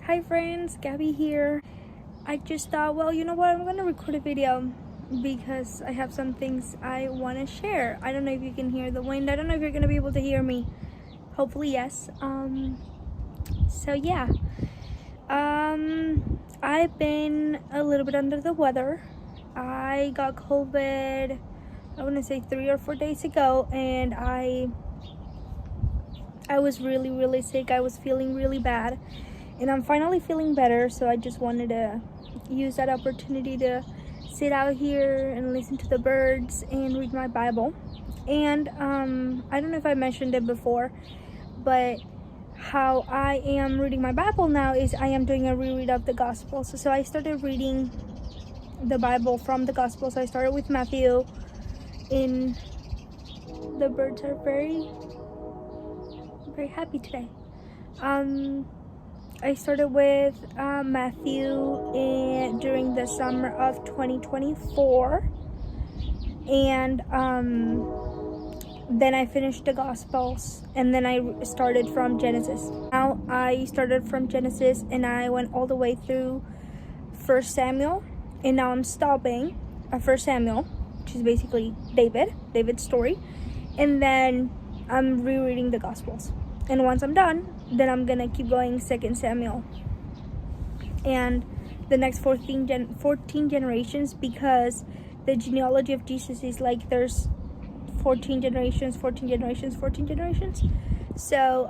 Hi friends, Gabby here. I just thought, well, you know what, I'm gonna record a video because I have some things I want to share. I don't know if you can hear the wind. I don't know if you're gonna be able to hear me. Hopefully yes. So yeah, I've been a little bit under the weather. I got COVID, I want to say 3 or 4 days ago, and I was really sick. I was feeling really bad, and I'm finally feeling better, so I just wanted to use that opportunity to sit out here and listen to the birds and read my Bible. And I don't know if I mentioned it before, but how I am reading my Bible now is I am doing a reread of the Gospels. So I started reading the Bible from the Gospels. I started with Matthew. In the birds are very happy today. I started with Matthew during the summer of 2024, and then I finished the Gospels, and then I started from Genesis. Now I started from Genesis and I went all the way through 1 Samuel, and now I'm stopping at 1 Samuel, which is basically David's story, and then I'm rereading the Gospels. And once I'm done, then I'm gonna keep going 2 Samuel and the next 14 generations, because the genealogy of Jesus is like there's 14 generations. So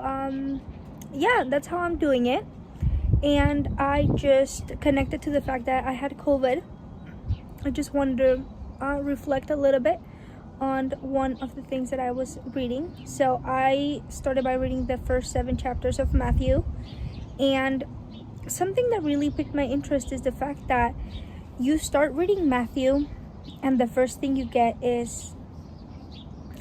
yeah, that's how I'm doing it. And I just connected to the fact that I had COVID. I just wanted to reflect a little bit on one of the things that I was reading. So I started by reading the first 7 chapters of Matthew, and something that really piqued my interest is the fact that you start reading Matthew and the first thing you get is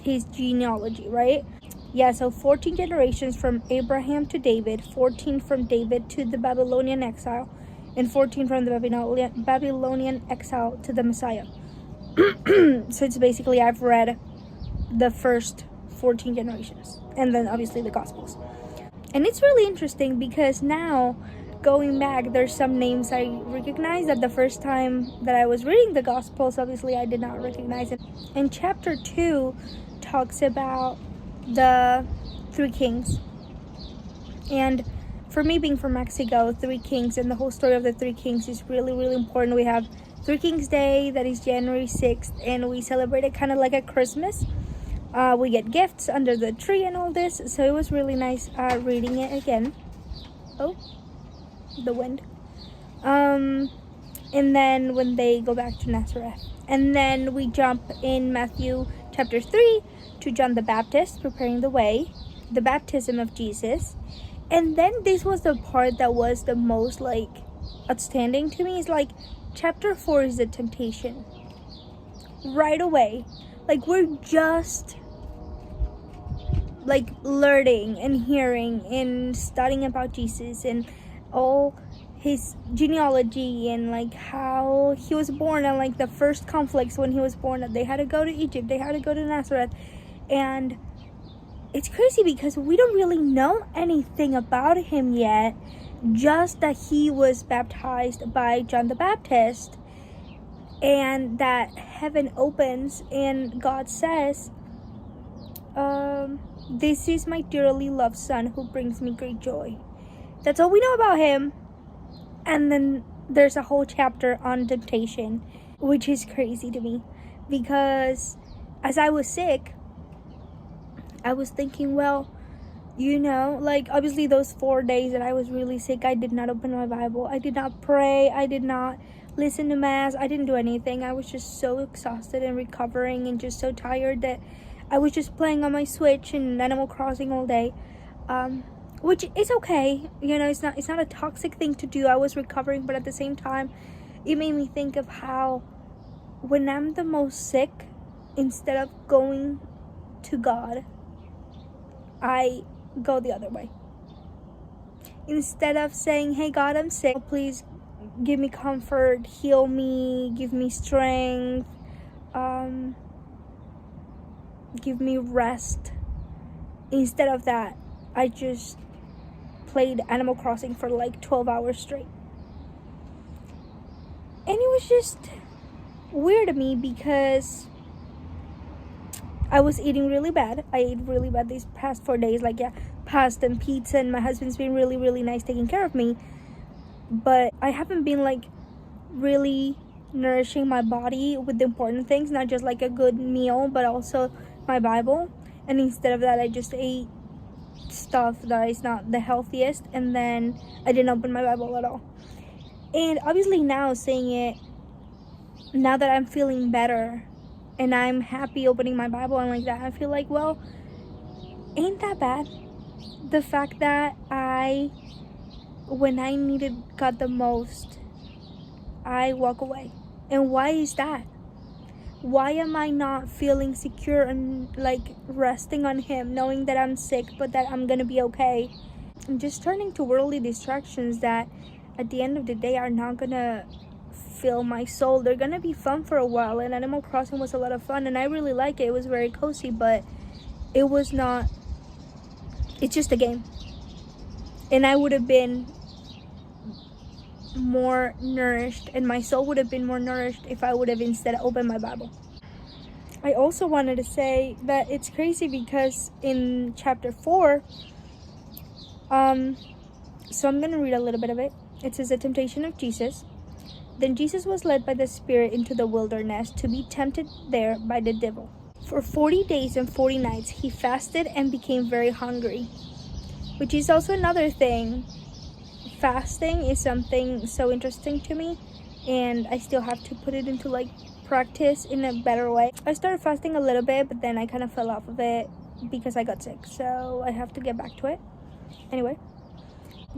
his genealogy, right? Yeah, so 14 generations from Abraham to David, 14 from David to the Babylonian exile, and 14 from the Babylonian exile to the Messiah. So it's basically, I've read the first 14 generations, and then obviously the Gospels. And it's really interesting because now, going back, there's some names I recognize that the first time that I was reading the Gospels, obviously I did not recognize it. And chapter 2 talks about the 3 kings. And for me, being from Mexico, 3 kings and the whole story of the 3 kings is really important. We have 3 Kings Day, that is January 6th, and we celebrate it kind of like a Christmas. We get gifts under the tree and all this, so it was really nice reading it again. Oh, the wind. And then when they go back to Nazareth. And then we jump in Matthew chapter 3 to John the Baptist preparing the way, the baptism of Jesus. And then this was the part that was the most outstanding to me. It's like chapter 4 is the temptation. Right away. We're just learning and hearing and studying about Jesus and all his genealogy and how he was born, and the first conflicts when he was born, that they had to go to Egypt, they had to go to Nazareth. And it's crazy because we don't really know anything about him yet, just that he was baptized by John the Baptist, and that heaven opens and God says, this is my dearly loved son who brings me great joy. That's all we know about him. And then there's a whole chapter on temptation, which is crazy to me, because as I was sick, I was thinking, well, obviously those 4 days that I was really sick, I did not open my Bible, I did not pray, I did not listen to Mass, I didn't do anything. I was just so exhausted and recovering and just so tired that I was just playing on my Switch and Animal Crossing all day, which is okay. It's not a toxic thing to do. I was recovering, but at the same time, it made me think of how when I'm the most sick, instead of going to God, I go the other way. Instead of saying, hey God, I'm sick, please give me comfort, heal me, give me strength, give me rest. Instead of that, I just played Animal Crossing for like 12 hours straight. And it was just weird to me because I was eating really bad. I ate really bad these past 4 days. Like, yeah, pasta and pizza, and my husband's been really, really nice taking care of me. But I haven't been like really nourishing my body with the important things, not just like a good meal, but also my Bible. And instead of that, I just ate stuff that is not the healthiest, and then I didn't open my Bible at all. And obviously now saying it, now that I'm feeling better and I'm happy opening my Bible and like that, I feel like, well, ain't that bad. The fact that when I needed God the most, I walk away. And why is that? Why am I not feeling secure and like resting on Him, knowing that I'm sick but that I'm gonna be okay? I'm just turning to worldly distractions that at the end of the day are not gonna fill my soul. They're gonna be fun for a while, and Animal Crossing was a lot of fun and I really like it. It was very cozy, but it's just a game. And I would have been more nourished, and my soul would have been more nourished if I would have instead opened my Bible. I also wanted to say that it's crazy because in chapter 4, so I'm gonna read a little bit of it. It says, the temptation of Jesus. Then Jesus was led by the Spirit into the wilderness to be tempted there by the devil. For 40 days and 40 nights he fasted and became very hungry, which is also another thing. Fasting is something so interesting to me, and I still have to put it into like practice in a better way. I started fasting a little bit, but then I kind of fell off of it because I got sick, so I have to get back to it. Anyway,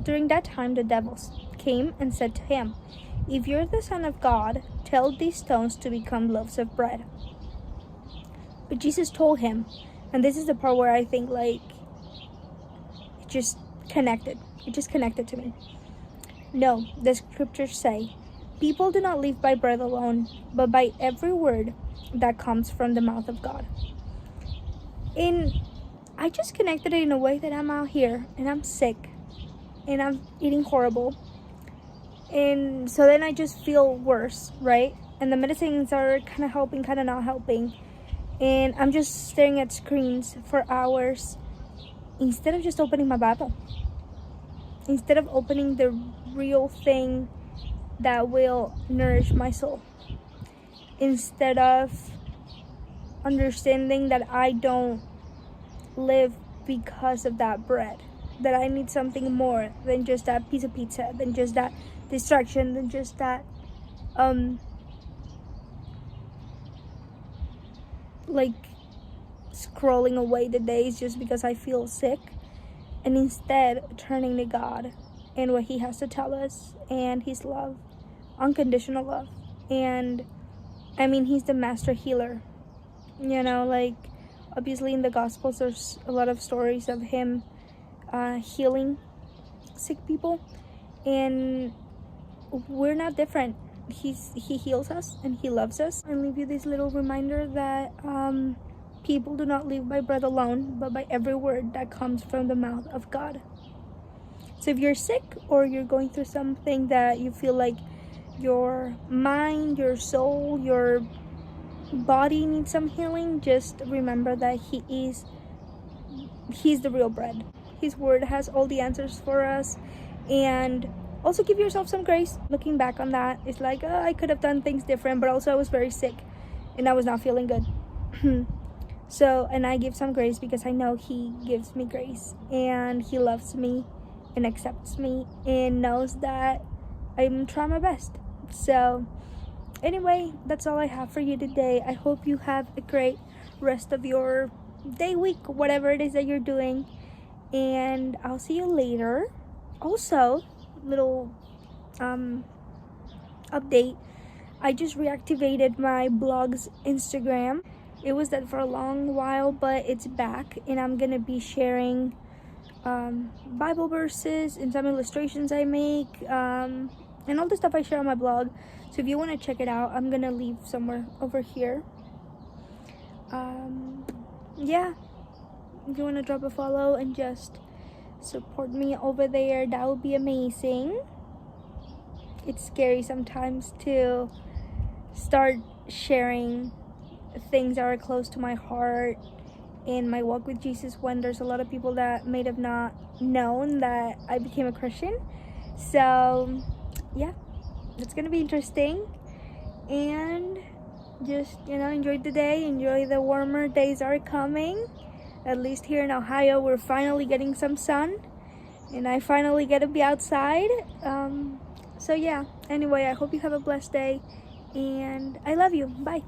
during that time the devils came and said to him, if you're the Son of God, tell these stones to become loaves of bread. But Jesus told him, and this is the part where I think like it just connected to me. No, the scriptures say, people do not live by bread alone, but by every word that comes from the mouth of God. And I just connected it in a way that I'm out here and I'm sick and I'm eating horrible. And so then I just feel worse, right? And the medicines are kind of helping, kind of not helping. And I'm just staring at screens for hours instead of just opening my Bible. Instead of opening the real thing that will nourish my soul. Instead of understanding that I don't live because of that bread. That I need something more than just that piece of pizza, than just that distraction, than just that like scrolling away the days just because I feel sick. And instead turning to God and what He has to tell us, and His love, unconditional love. And I mean, He's the master healer, you know, like obviously in the Gospels there's a lot of stories of Him healing sick people, and we're not different. He heals us and He loves us. And leave you this little reminder that people do not live by bread alone, but by every word that comes from the mouth of God. So if you're sick or you're going through something that you feel like your mind, your soul, your body needs some healing, just remember that He's the real bread. His word has all the answers for us. And also give yourself some grace. Looking back on that, it's like, I could have done things different, but also I was very sick and I was not feeling good. So, and I give some grace because I know He gives me grace, and He loves me and accepts me and knows that I'm trying my best. So anyway, that's all I have for you today. I hope you have a great rest of your day, week, whatever it is that you're doing, and I'll see you later. Also, little update, I just reactivated my blog's Instagram. It was dead for a long while, but it's back, and I'm gonna be sharing Bible verses and some illustrations I make, and all the stuff I share on my blog. So if you want to check it out, I'm gonna leave somewhere over here. Yeah, if you want to drop a follow and just support me over there. That would be amazing. It's scary sometimes to start sharing things that are close to my heart in my walk with Jesus when there's a lot of people that may have not known that I became a Christian. So yeah, it's gonna be interesting. And just, enjoy the day, enjoy the warmer days are coming. At least here in Ohio, we're finally getting some sun, and I finally get to be outside. So yeah, anyway, I hope you have a blessed day, and I love you. Bye.